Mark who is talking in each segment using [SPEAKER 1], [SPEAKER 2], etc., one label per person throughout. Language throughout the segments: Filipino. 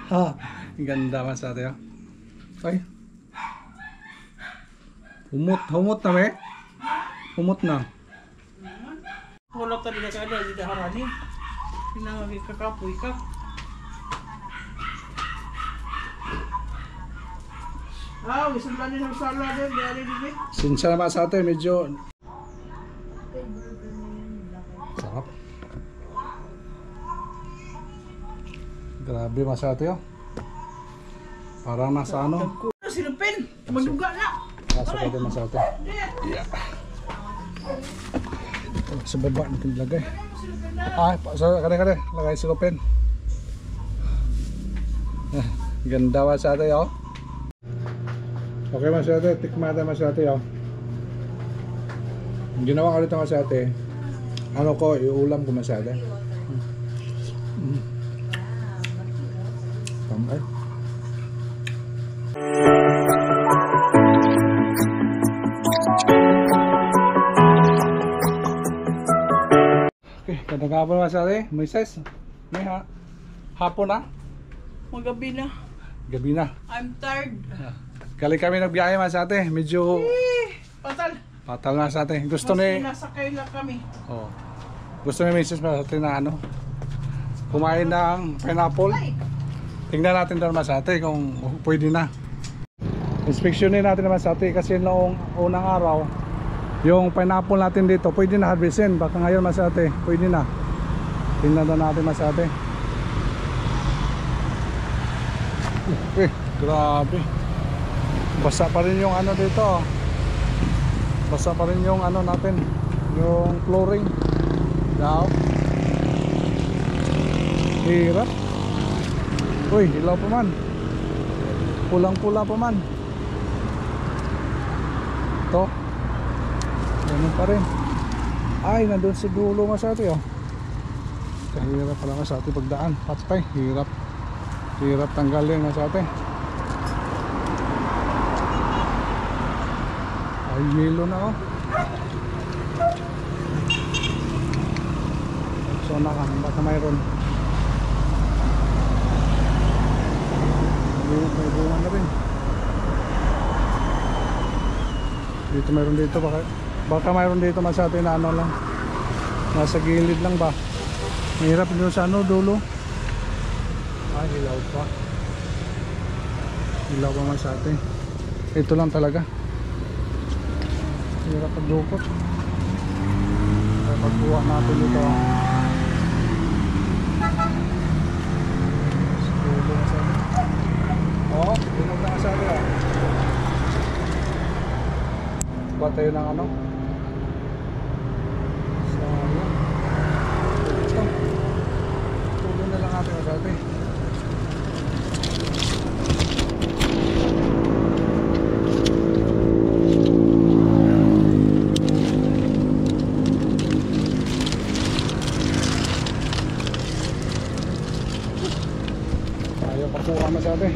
[SPEAKER 1] Ha, ganda man sa atin. Ay. Humot na may. Humot na.
[SPEAKER 2] Wala tadi na kada di daharani. Pinamagi kakapoy ka. Gusto lang din ng sala din, dari din.
[SPEAKER 1] Sinsya naman sa atin, medyo sarap. Grabe mas sa atin. Parang nasa ano?
[SPEAKER 2] Silupin, magduga na.
[SPEAKER 1] Nasa pa din mas sa atin. Yeah. Sa baba natin lagay. Kada lagay silupin. Ganda mas sa atin, oh. Okay mas sa atin, tikmada mas sa atin, oh. Ginawa ko dito mas sa atin. Ano ko, iulam ko mas sa atin. Tambay. Okay, kadagapon mas sa atin. May size. May hapon na.
[SPEAKER 2] Magabi na.
[SPEAKER 1] Gabi na.
[SPEAKER 2] I'm tired.
[SPEAKER 1] Galing kami nagbiyahe mas sa atin. Medyo
[SPEAKER 2] Patal
[SPEAKER 1] na sa atin. Gusto ni
[SPEAKER 2] nasakay lang kami.
[SPEAKER 1] Oh. Gusto ni Mrs. mas sa atin na ano, kumain ng pineapple. Tingnan natin doon mas sa atin kung pwede na. Inspeksyonin natin naman sa atin kasi noong unang araw yung pineapple natin dito pwede na harvestin. Baka ngayon mas sa atin pwede na. Tingnan na natin mas sa atin. Grabe. Basa pa rin yung ano dito. Basa pa rin yung ano natin, yung flooring. Now. Hirap. Uy, hilaw pa man. Pulang-pula pa man. Ito. Ganun pa rin. Ay, nandun sa dulo masati, oh. Kahirap pala masati pagdaan. Patpay, hirap. Hirap tanggalin masati. Ay, yelo na, oh. So na ka, baka mayroon. May bunga na rin. Dito mayroon dito, baka mayroon dito masati na ano lang. Nasa gilid lang ba. Mahirap dito sa ano, dulo. Ay, hilaw pa. Hilaw pa masati. Ito lang talaga. Hirap pagdukot. Kaya pagbuha natin ito. Oo, dinog na kasali, oh. Buha tayo ng ano. Sayang. Ito. Tulong na lang natin kasali. Ayaw pakuha masyado, eh.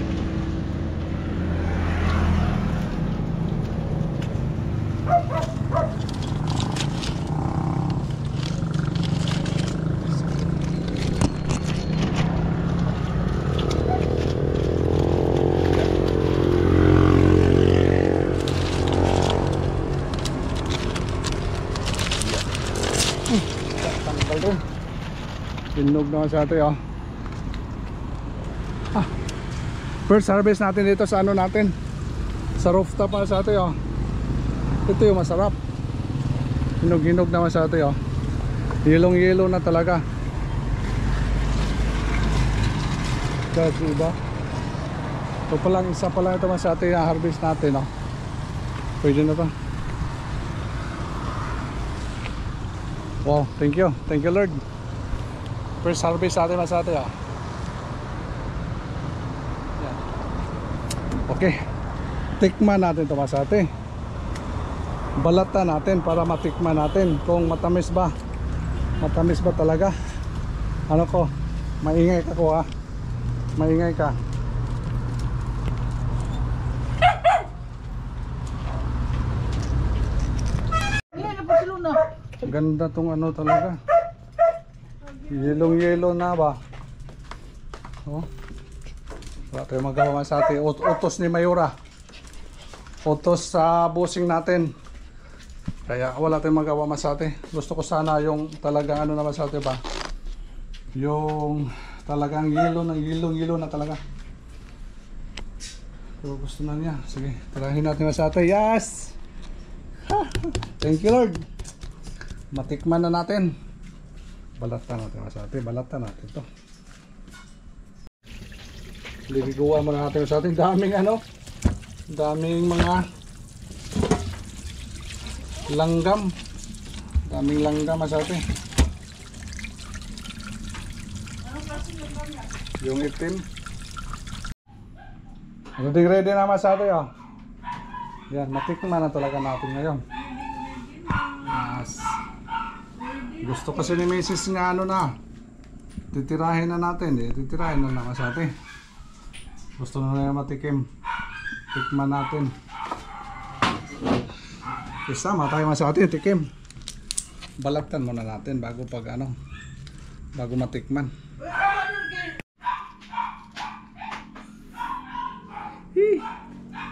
[SPEAKER 1] Tanggal rin. Tinog naman sa atin, oh. First harvest natin dito sa ano natin, sa rooftop pa sa atin, oh. Ito yung masarap. Hinog-hinog naman sa atin, oh. Yelong-yelo na talaga. Kasi iba. Ito palang, isa pa lang ito mas sa atin na harvest natin, oh. Pwede na to. Wow, thank you. Thank you, Lord. First harvest natin mas sa atin, oh. Okay, tikman natin ito masate. Balatan natin para matikman natin kung matamis ba. Matamis ba talaga. Ano ko, maingay ka ko, ha. Maingay ka. Ganda tong ano talaga. Yelong yelo na ba. Oh. Wala tayong magawa sa atin. Utos ni Mayura. Utos sa busing natin. Kaya wala tayong magawa masate. Gusto ko sana yung talagang ano na masate ba? Yung talagang yelo na talaga. So gusto na niya. Sige, tirahin natin masate. Yes! Thank you Lord. Matikman na natin. Balatan natin masate. Balatan natin to. Liliguan muna natin masate. Daming ano? Daming mga langgam. Daming langgam masate. Yung itim. Ready na masate oh. Yan, matikman na talaga natin ngayon. Yes. Gusto kasi ni Mrs. nga ano na. Titirahin na natin eh. Titirahin na masate. Gusto na niya matikim. Tikman natin. Isama tayo masate, tikim. Balatan muna natin bago pag ano. Bago matikman.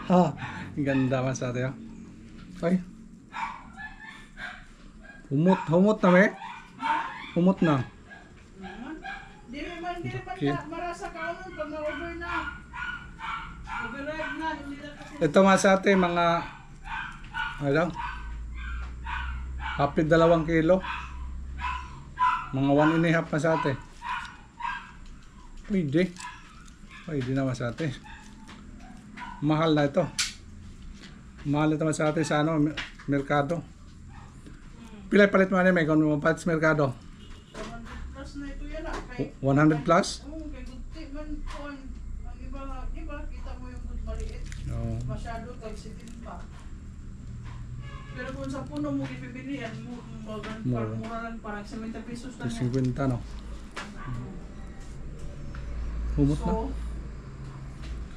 [SPEAKER 1] Ha, ganda masate oh. Ay. Humot na me. Humot na.
[SPEAKER 2] Di man marasa ka nun pag na-over na. Override na, hindi na kasi.
[SPEAKER 1] Ito masate mga ano? Hapit 2 kilo. Mga 1.5 masate. Pwede. Pwede na masate. Mahal na ito. Mahal ito masate sa ano, merkado. Pilay palit mo may kung palit sa merkado.
[SPEAKER 2] 100 plus na ito yan ah.
[SPEAKER 1] 100 plus?
[SPEAKER 2] Oo, kay Guti man po. Ang iba nga, di ba? Kita mo yung good maliit.
[SPEAKER 1] Oo.
[SPEAKER 2] Masyado tagsitin pa. Pero kung sa puno mo ipibili yan, mura lang parang 70 pesos lang yan.
[SPEAKER 1] 50 no. Humot na.
[SPEAKER 2] So,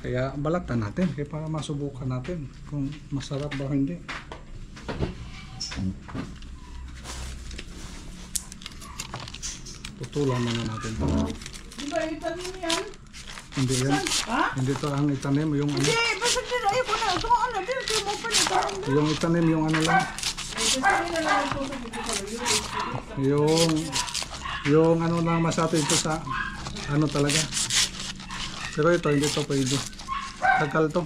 [SPEAKER 1] Kaya balatan natin kaya para masubukan natin kung masarap ba o hindi. Tutulan muna natin.
[SPEAKER 2] di ba itanim yan?
[SPEAKER 1] Hindi yan.
[SPEAKER 2] Ha?
[SPEAKER 1] Hindi to ang itanim yung ano.
[SPEAKER 2] Hindi, basta din ayaw ko na. Ito ano, din kayo mo pa na parang na.
[SPEAKER 1] Yung itanim yung ano lang.
[SPEAKER 2] Kasi na lang ito sa video ko.
[SPEAKER 1] Yung ano lang masate ito sa ano talaga. Pero ito hindi to pwede. Tagal to.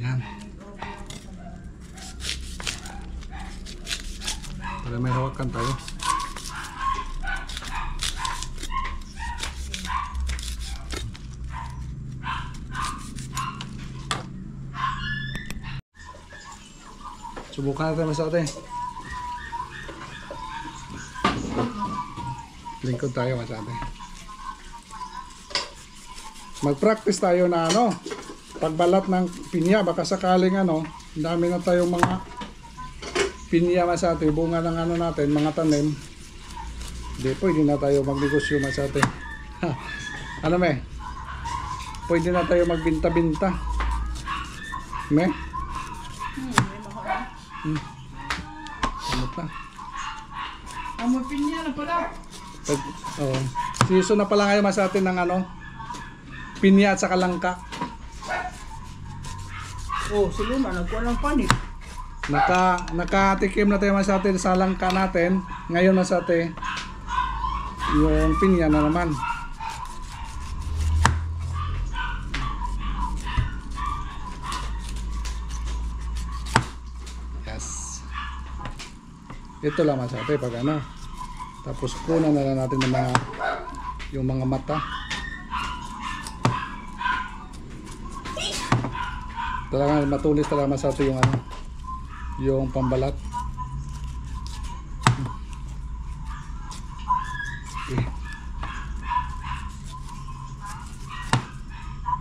[SPEAKER 1] Yan. Para may hawakan tayo. Subukan natin masate. Lingkod tayo masate. Mag-practice tayo na ano, pagbalat ng pinya, baka sakaling ano, dami na tayong mga pinya masate, bunga ng ano natin, mga tanim. Hindi, pwede na tayo magnegosyo masate. Ano me? Pwede na tayo magbinta-binta. Me?
[SPEAKER 2] May mahal.
[SPEAKER 1] Ano pa?
[SPEAKER 2] Amoy pinya na pala.
[SPEAKER 1] Oh. Season na pala ngayon masate ng ano, pinya at saka langka.
[SPEAKER 2] Oh, si Luna, nagkuha ng panik.
[SPEAKER 1] Nakatikim na tayo masate sa langka natin. Ngayon masate yung pinya na naman. Yes. Ito lang masate pag ano. Tapos kunan na lang natin yung mga mata. Talaga matulis talaga masate yung ano, yung pambalat. Okay.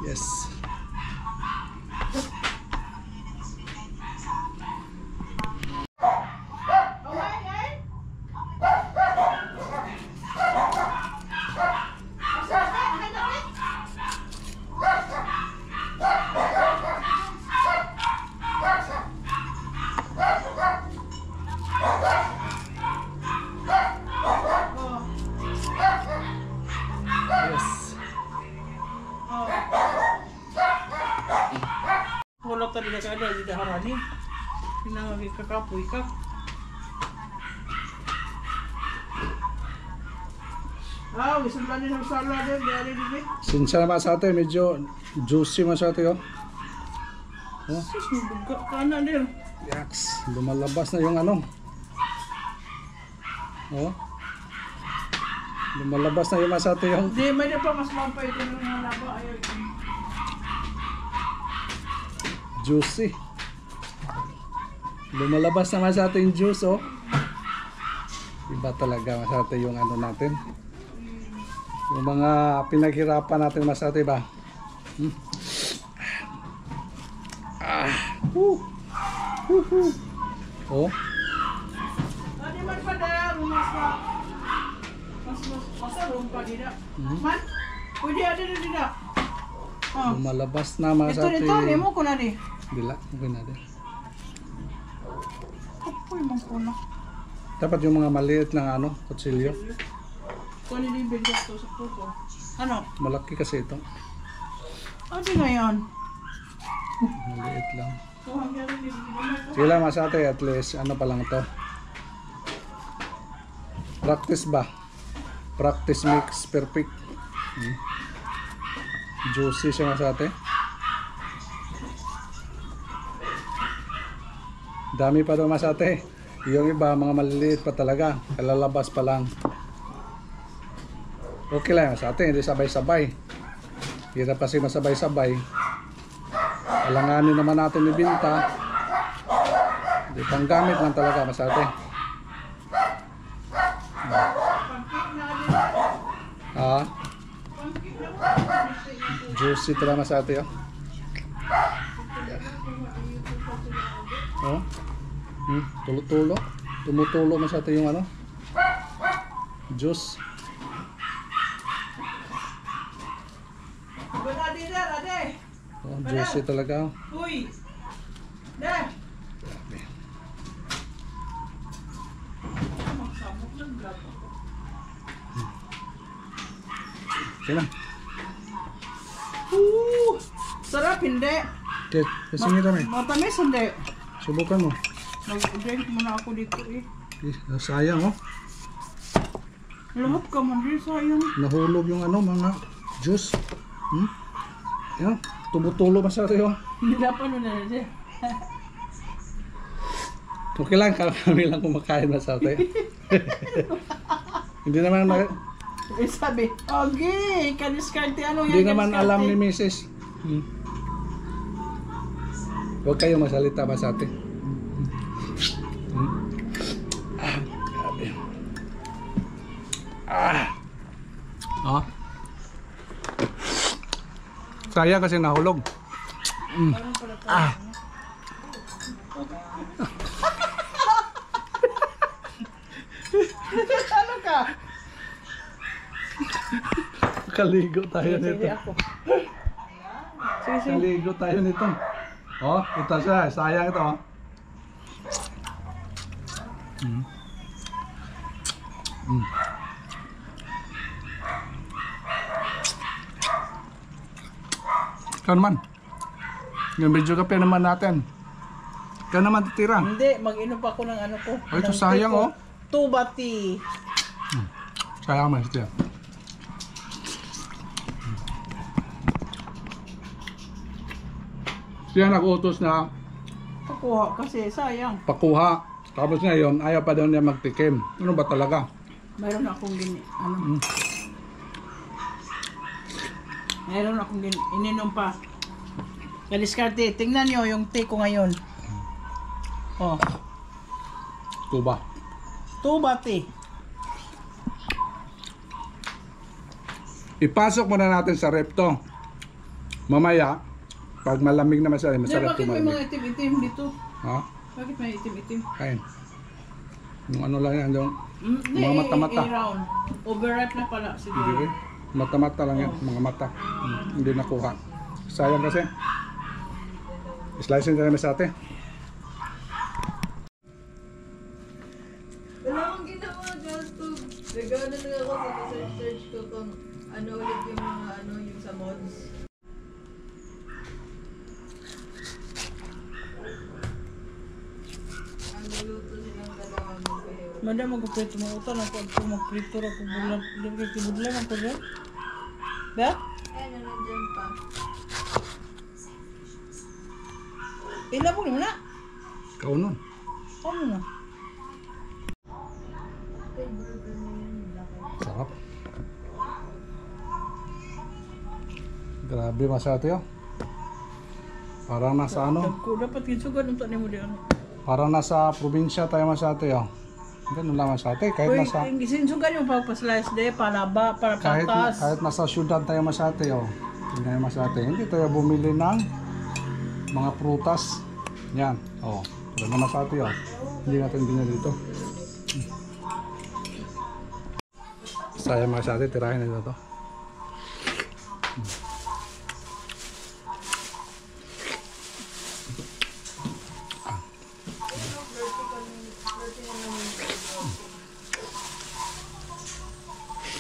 [SPEAKER 1] Yes. Yes.
[SPEAKER 2] kada di daharani. Pinamagi kakapoy ka. Gusto mo din ng salad din, dali din.
[SPEAKER 1] Sinsa naman sa atin, medyo juicy man sa atin, oh. Oh.
[SPEAKER 2] Sus, mabuga ka na din.
[SPEAKER 1] Yaks, lumalabas na yung ano. Oh. Lumalabas na yung masate yung
[SPEAKER 2] Hindi, may na pa mas mampay ito ng mga laba. Ayaw.
[SPEAKER 1] juicy. Lumalabas na masate yung juice, oh. Iba talaga masate yung ano natin. Yung mga pinaghirapan natin masate ba? Hmm. Oh.
[SPEAKER 2] Tadi man pa dahil, mas masarong pa dida. Man, pwede ada na dida.
[SPEAKER 1] Lumalabas na masate.
[SPEAKER 2] Ito, nemo ko na di.
[SPEAKER 1] Dila, okay na din.
[SPEAKER 2] Apoy mong ko na.
[SPEAKER 1] Dapat yung mga maliit ng ano, kutsilyo.
[SPEAKER 2] Kung hindi bigyan to sa puto. Ano?
[SPEAKER 1] Malaki kasi ito.
[SPEAKER 2] Ano ngayon?
[SPEAKER 1] Maliit lang.
[SPEAKER 2] So, hanggang rin
[SPEAKER 1] Sige lang masate, at least ano pa lang to. Practice ba? Practice makes perfect. Juicy siya masate. Dami pa daw masate. Yung iba mga maliliit pa talaga. Kalalabas pa lang. Okay lang masate, hindi sabay-sabay. Hirap kasi masabay-sabay. Alanganin naman natin ibinta. Hindi, panggamit lang talaga masate. Juicy talaga masate, oh. Oh. Tulo-tulo. Tumutulo masate yung ano. Juice. Oh, juicy talaga.
[SPEAKER 2] Uy! Dad! Magsamok ng vlog ako.
[SPEAKER 1] Okay lang.
[SPEAKER 2] Sarap, hindi.
[SPEAKER 1] Okay, kasingin kami.
[SPEAKER 2] Matamis, hindi.
[SPEAKER 1] Subukan mo.
[SPEAKER 2] Mag-drink muna ako dito eh.
[SPEAKER 1] Sayang, oh.
[SPEAKER 2] Lahap ka man rin, sayang.
[SPEAKER 1] Nahulog yung ano, mga juice. Yan, tumutulo masarap yun.
[SPEAKER 2] Hindi dapat nun na rin.
[SPEAKER 1] Okay lang, kami lang kumakain masarap. Hindi naman
[SPEAKER 2] Sabi, okay, kadiskarte, ano yan?
[SPEAKER 1] hindi naman alam ni Mrs. Huwag kayo masalita masarap. Grabe. Oh. Sayang kasi nahulog.
[SPEAKER 2] Ano ka?
[SPEAKER 1] Kaligo tayo nito.
[SPEAKER 2] Sige.
[SPEAKER 1] Kaligo tayo nito. Oh, ito siya. Sayang ito, oh. Ikaw naman. Yung video kape naman natin. Ikaw naman titira.
[SPEAKER 2] Hindi, mag-inom pa ako ng ano ko.
[SPEAKER 1] Oh, ito sayang, oh.
[SPEAKER 2] Tuba tea.
[SPEAKER 1] Sayang man siya. Siya nag-utos na
[SPEAKER 2] Pakuha kasi, sayang.
[SPEAKER 1] pakuha. Tapos ngayon, ayaw pa daw niya magtikim. Ano ba talaga?
[SPEAKER 2] Mayroon akong Mayroon akong ininom pa. Kadiskarte, tingnan nyo yung tea ko ngayon. Oh,
[SPEAKER 1] Tuba.
[SPEAKER 2] tuba tea.
[SPEAKER 1] Ipasok muna natin sa rep to. Mamaya, pag malamig naman siya, masarap
[SPEAKER 2] Bakit may mga
[SPEAKER 1] tumalamig.
[SPEAKER 2] itim-itim dito?
[SPEAKER 1] Ha?
[SPEAKER 2] Bakit may itim-itim?
[SPEAKER 1] Kain. Yung ano lang yan, yung
[SPEAKER 2] Hindi,
[SPEAKER 1] mga mata-mata.
[SPEAKER 2] round. Overripe na pala
[SPEAKER 1] Hindi
[SPEAKER 2] siguro.
[SPEAKER 1] rin. Mata-mata lang yan, mga mata. Hindi nakuha. Sayang kasi. Slicing ka namin sa ate.
[SPEAKER 3] Wala akong ginawa, just to nag-ano lang ako sa search ko kung ano ulit yung mga ano yung sa mods.
[SPEAKER 2] Manda magprito mo utan ako magprito ra ko bulan libre ki budlan ako dyan. Ba?
[SPEAKER 3] Ayan, nandiyan pa.
[SPEAKER 2] Ila mo na.
[SPEAKER 1] Kaunon.
[SPEAKER 2] Ano na?
[SPEAKER 3] Ay, burger na yun. Laki.
[SPEAKER 1] Sarap. Grabe masyado yun. Parang nasa ano?
[SPEAKER 2] Dagko dapat kinsugan unta nimo di ano.
[SPEAKER 1] Parang nasa probinsya tayo masyado yun. Ganun lang masyado. Kahit
[SPEAKER 2] Uy,
[SPEAKER 1] nasa...
[SPEAKER 2] gisinsugan yung pagpa-slice de palaba para patas.
[SPEAKER 1] Kahit nasa syudad tayo masyate, oh. Tingnan mo masyate. Hindi tayo bumili ng mga prutas. Yan, oh. Tingnan mo masyate, oh. Hindi natin binili dito. Sayang masyate, tirahin na dito.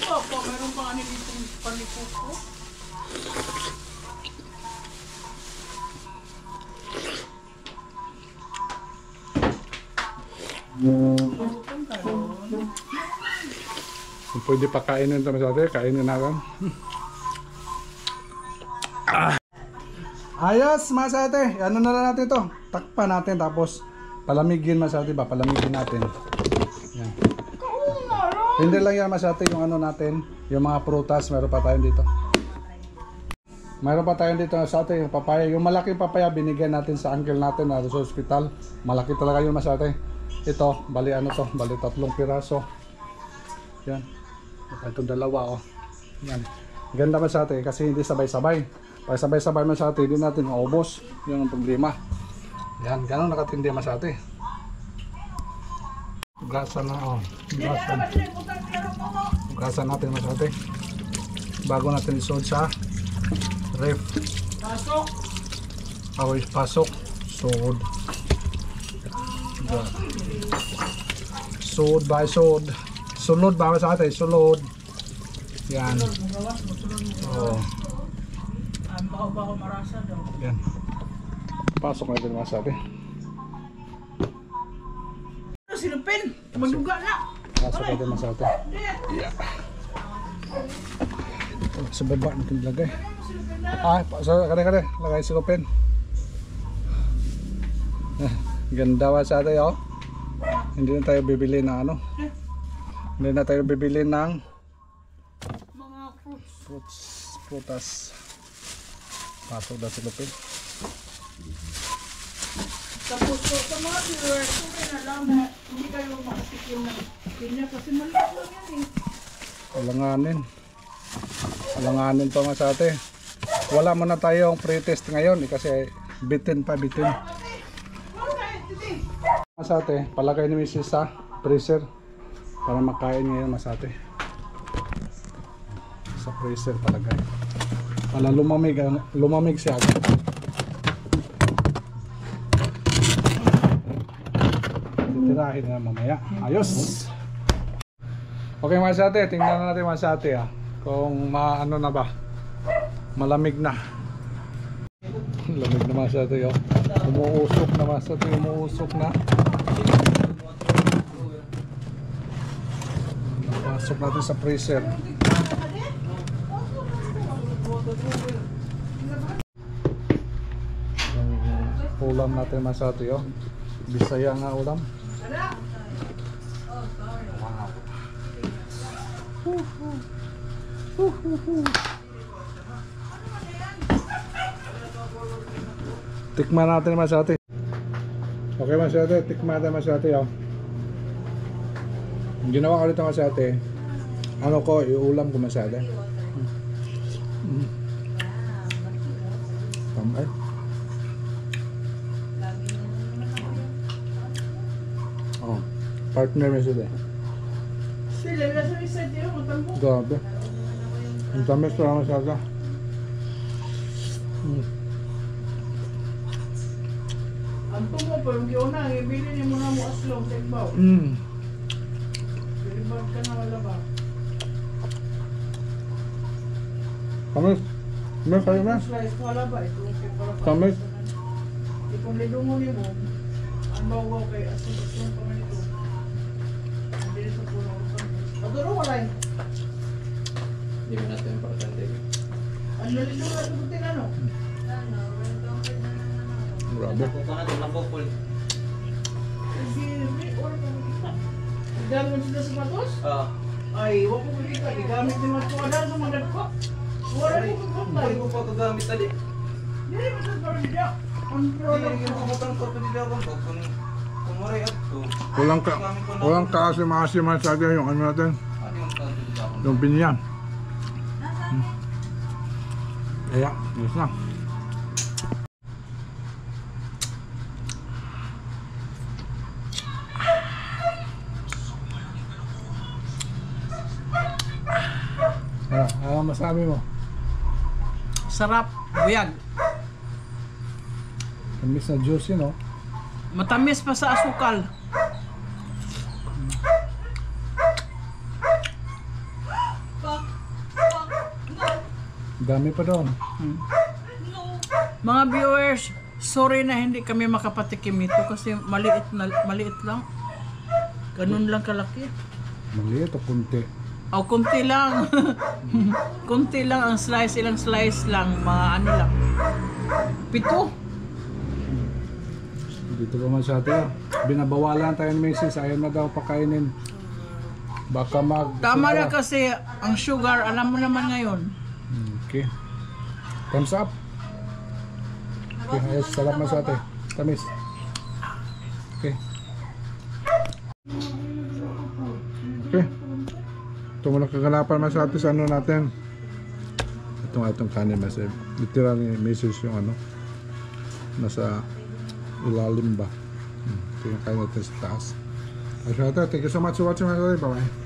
[SPEAKER 2] Opo, meron pa ani dito panikuko.
[SPEAKER 1] Kung pwede pa kainin ito masyate, kainin natin. Ayos masyate, ano na lang natin ito. Takpan natin tapos palamigin masyate ba? Palamigin natin. Yan. Hindi lang yan masyate yung ano natin, yung mga prutas, meron pa tayo dito. Meron pa tayo dito masyate, yung papaya, yung malaking papaya binigyan natin sa uncle natin na sa hospital. Malaki talaga yun masyate. Ito, bali ano to, bali 3 piraso. Yan. Itong dalawa oh. Yan. Ganda masyate kasi hindi sabay-sabay. Pag sabay-sabay masyate, hindi natin maubos. Yun ang problema. Yan, ganun nakatindi masyate. Ugasan na oh. Ugasan natin masyate. Bago natin isod sa ref.
[SPEAKER 2] Pasok.
[SPEAKER 1] Awis pasok. Sod. Sod by sod. Sulod ba sa atin? Sulod. Yan.
[SPEAKER 2] Magawas mo sulod mo.
[SPEAKER 1] Oh.
[SPEAKER 2] Ang baho-baho marasa daw.
[SPEAKER 1] Yan. Pasok na din sa atin.
[SPEAKER 2] Silupin, magduga na.
[SPEAKER 1] Pasok na din sa atin. Yeah. Sa baba natin lagay. Kare. Lagay silupin. Ganda ba sa atin, oh? Hindi na tayo bibili ng ano. Hindi na tayo bibili ng
[SPEAKER 2] Mga fruits.
[SPEAKER 1] prutas. Pasok na silupin.
[SPEAKER 2] Tapos po, sa mga viewers, okay na lang na hindi kayo makasikim ng pinya kasi maliit lang yan eh.
[SPEAKER 1] Alanganin pa nga sa atin. Wala mo na tayong pre-test ngayon kasi bitin pa. Masate, palagay ni Mrs. sa freezer para makain ngayon masate. Sa freezer palagay. Para lumamig siya agad. Titirahin na mamaya. Ayos! Okay masate, tingnan na natin masate kung maano na ba. Malamig na. Lamig na masate yun. Umuusok na masate, umuusok na. Pasok natin sa freezer. Yung ulam natin masate yun. Bisaya nga ulam. Tikman natin masate. Okay masate, tikman natin masate oh. Ginawa ko dito masate. Ano ko, iulam ko masate. Tamay. Oh, partner masate.
[SPEAKER 2] Sila, nasa isa dito, matambo.
[SPEAKER 1] Grabe. Ang tamis pa masate.
[SPEAKER 2] Ang tungo po, yung giuna, ibili niyo muna mo aslong, tigbaw. Bilibag ka na wala ba?
[SPEAKER 1] Tamis. Tamis kayo na.
[SPEAKER 2] Slice wala ba?
[SPEAKER 1] Tamis.
[SPEAKER 2] Kung lidungo niyo mo, ang bawa kay aslong pa man ito. sa puno. Adoro wala eh.
[SPEAKER 4] Hindi mo natin importante.
[SPEAKER 2] Ano nalito na tubutin ano?
[SPEAKER 3] Ano, welcome na naman ako.
[SPEAKER 1] Grabe.
[SPEAKER 4] Kung natin nakupol.
[SPEAKER 2] Kasi wala pa makita. Gamit sila sa patos?
[SPEAKER 4] Ah.
[SPEAKER 2] Ay, wala ko makita. Gamit din mga tuwa sa mga dagko. Wala ko makita.
[SPEAKER 4] Hindi ko pa gagamit tali.
[SPEAKER 2] Hindi mo sa parang dia. Control
[SPEAKER 4] Hindi
[SPEAKER 2] lang
[SPEAKER 4] ko makapang ko pa nila ako. Kung kumaray at to.
[SPEAKER 1] Walang kaasim-asim sa atin yung ano natin,
[SPEAKER 4] Ano yung tawag ako?
[SPEAKER 1] yung pinyan.
[SPEAKER 3] Nasaan eh?
[SPEAKER 1] Kaya, yes na. Ano masabi mo?
[SPEAKER 2] sarap, buyag.
[SPEAKER 1] Tamis na juicy, no?
[SPEAKER 2] Matamis pa sa asukal.
[SPEAKER 3] Fuck. No.
[SPEAKER 1] Dami pa doon.
[SPEAKER 3] No.
[SPEAKER 2] Mga viewers, sorry na hindi kami makapatikim ito kasi maliit lang. Ganun lang kalaki.
[SPEAKER 1] Maliit o kunti.
[SPEAKER 2] O kunti lang. Kunti lang ang slice, ilang slice lang, mga ano lang. 7.
[SPEAKER 1] Dito pa man sa atin. Binabawalan tayo ni Mrs. Ayaw na daw pakainin. Baka
[SPEAKER 2] Tama na kasi ang sugar, alam mo naman ngayon.
[SPEAKER 1] Okay. Thumbs up. Okay, ayos. Salamat sa atin. Tamis. Okay. Okay. Ito muna kaganapan mas atin sa ano natin. Itong kanin mas literal ni Mrs. yung ano. Nasa ilalim ba. Ito yung kain natin sa taas. Ayos natin. Thank you so much for watching my video. Bye bye.